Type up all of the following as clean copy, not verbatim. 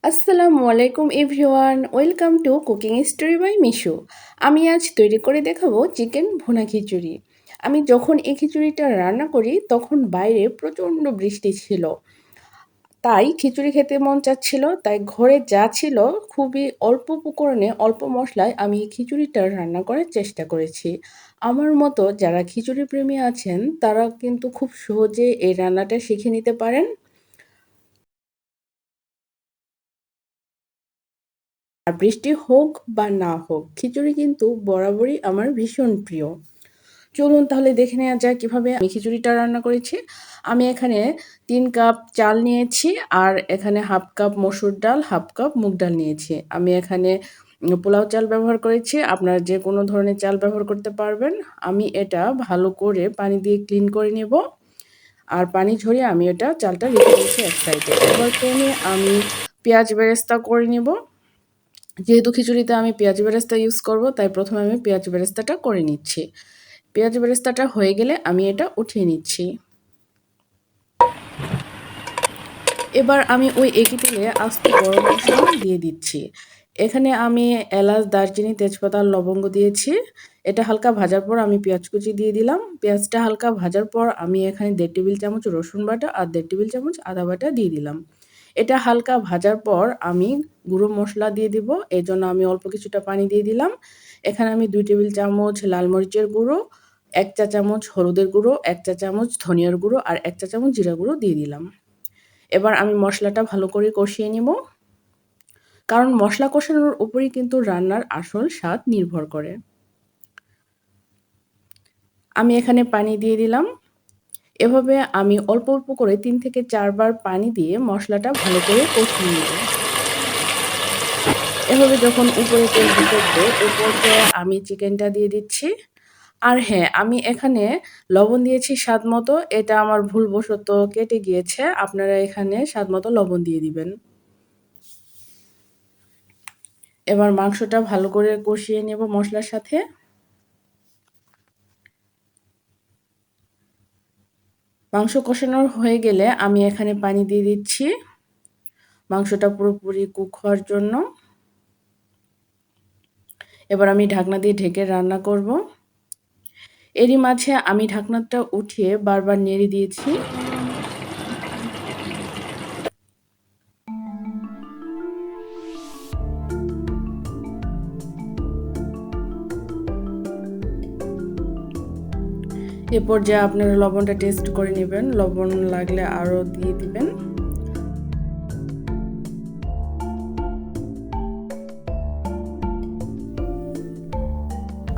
আসসালামু আলাইকুম everyone, welcome to cooking story by Mishu. আমি আজ তৈরি করে দেখাবো চিকেন ভুনা খিচুড়ি। আমি যখন এই খিচুড়িটা রান্না করি তখন বাইরে প্রচণ্ড বৃষ্টি ছিল, তাই খিচুড়ি খেতে মন চাচ্ছিল। তাই ঘরে যা ছিল খুবই অল্প উপকরণে অল্প মশলায় আমি এই খিচুড়িটা রান্না করার চেষ্টা করেছি। আমার মতো যারা খিচুড়ি প্রেমী আছেন তারা কিন্তু খুব সহজে এই রান্নাটা শিখে নিতে পারেন। আর বৃষ্টি হোক বা না হোক, খিচুড়ি কিন্তু বরাবরই আমার ভীষণ প্রিয়। চলুন তাহলে দেখে নেওয়া যাক কিভাবে আমি খিচুড়িটা রান্না করেছি। আমি এখানে ৩ কাপ চাল নিয়েছি, আর এখানে হাফ কাপ মসুর ডাল, হাফ কাপ মুগ ডাল নিয়েছি। আমি এখানে পোলাও চাল ব্যবহার করেছি, আপনারা যে কোনো ধরনের চাল ব্যবহার করতে পারবেন। আমি এটা ভালো করে পানি দিয়ে ক্লিন করে নেব, আর পানি ঝরিয়ে আমি এটা চালটা রেখে দিয়েছি এক সাইডে। এবার প্যানে আমি পেঁয়াজ বেরেস্তা করে নেব। যেহেতু খিচুড়িতে আমি পেঁয়াজ বেরেস্তা ইউজ করব, তাই প্রথমে আমি পেঁয়াজ বেরেস্তাটা করে নিচ্ছি। পেঁয়াজ বেরেস্তাটা হয়ে গেলে আমি এটা উঠিয়ে নিচ্ছি। এবার আমি ওই একই তেলে আস্ত গরম মশলা দিয়ে দিচ্ছি। এখানে আমি এলাচ, দারচিনি, তেজপাতা, লবঙ্গ দিয়েছি। এটা হালকা ভাজার পর আমি পেঁয়াজ কুচি দিয়ে দিলাম। পেঁয়াজটা হালকা ভাজার পর আমি এখানে 1.5 টেবিল চামচ রসুন বাটা আর 1.5 টেবিল চামচ আদা বাটা দিয়ে দিলাম। এটা হালকা ভাজার পর আমি গুঁড়ো মশলা দিয়ে দিব, এজন্য আমি অল্প কিছুটা পানি দিয়ে দিলাম। এখানে আমি 2 টেবিল চামচ লাল মরিচের গুঁড়ো, 1 চা চামচ হলুদের গুঁড়ো, 1 চা চামচ ধনিয়ার গুঁড়ো আর 1 চা চামচ জিরা গুঁড়ো দিয়ে দিলাম। এবার আমি মশলাটা ভালো করে কষিয়ে নিব, কারণ মশলা কষানোর উপরেই কিন্তু রান্নার আসল স্বাদ নির্ভর করে। আমি এখানে পানি দিয়ে দিলাম। এভাবে আমি অল্প অল্প করে 3 থেকে 4 বার পানি দিয়ে মশলাটা ভালো করে কষিয়ে নিব। এভাবে যখন উপরে তেল ভেসে উঠবে, এ পর্যায়ে আমি চিকেনটা দিয়ে দিচ্ছি। আর হ্যাঁ, আমি এখানে লবণ দিয়েছি স্বাদ মতো। এটা আমার ভুলবশত কেটে গিয়েছে। আপনারা এখানে স্বাদ মতো লবণ দিয়ে দিবেন। এবার মাংসটা ভালো করে কষিয়ে নেব মশলার সাথে। মাংস কষানো হয়ে গেলে আমি এখানে পানি দিয়ে দিচ্ছি মাংসটা পুরোপুরি কুক হওয়ার জন্য। এবার আমি ঢাকনা দিয়ে ঢেকে রান্না করব। এরই মাঝে আমি ঢাকনাটা উঠিয়ে বারবার নেড়ে দিয়েছি। এ পর্যায়ে আপনারা লবণটা টেস্ট করে নেবেন, লবণ লাগলে আরও দিয়ে দিবেন।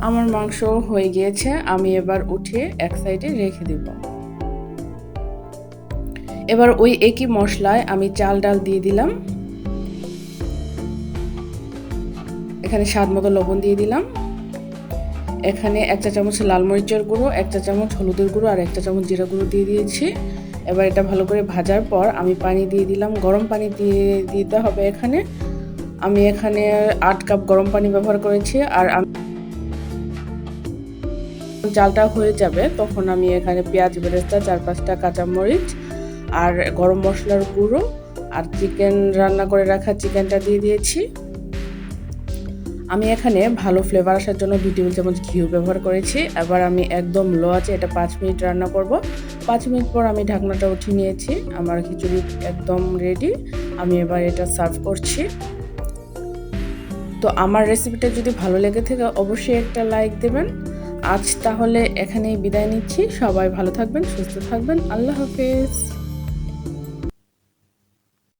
আমার মাংস হয়ে গিয়েছে, আমি এবার উঠিয়ে এক সাইডে রেখে দেব। এবার ওই একই মশলায় আমি চাল ডাল দিয়ে দিলাম। এখানে স্বাদ মতো লবণ দিয়ে দিলাম। এখানে 1 চা চামচ লাল মরিচের গুঁড়ো, 1 চা চামচ হলুদের গুঁড়ো আর 1 চা চামচ জিরা গুঁড়ো দিয়ে দিয়েছি। এবার এটা ভালো করে ভাজার পর আমি পানি দিয়ে দিলাম। গরম পানি দিয়ে দিতে হবে এখানে। আমি এখানে 8 কাপ গরম পানি ব্যবহার করেছি। আর চালটা হয়ে যাবে তখন আমি এখানে পেঁয়াজ বেরেস্তা, 4-5টা কাঁচামরিচ আর গরম মশলার গুঁড়ো আর চিকেন রান্না করে রাখা চিকেনটা দিয়ে দিয়েছি। আমি এখানে ভালো ফ্লেভার আসার জন্য 2 টেবিল চামচ ঘিও ব্যবহার করেছি। এবার আমি একদম লো আঁচে এটা 5 মিনিট রান্না করব। 5 মিনিট পর আমি ঢাকনাটা উঠিয়ে নিয়েছি। আমার খিচুড়ি একদম রেডি। আমি এবার এটা সার্ভ করছি। তো আমার রেসিপিটা যদি ভালো লেগে থাকে অবশ্যই একটা লাইক দেবেন। আজ তাহলে এখানেই বিদায় নিচ্ছি। সবাই ভালো থাকবেন, সুস্থ থাকবেন। আল্লাহ হাফেজ।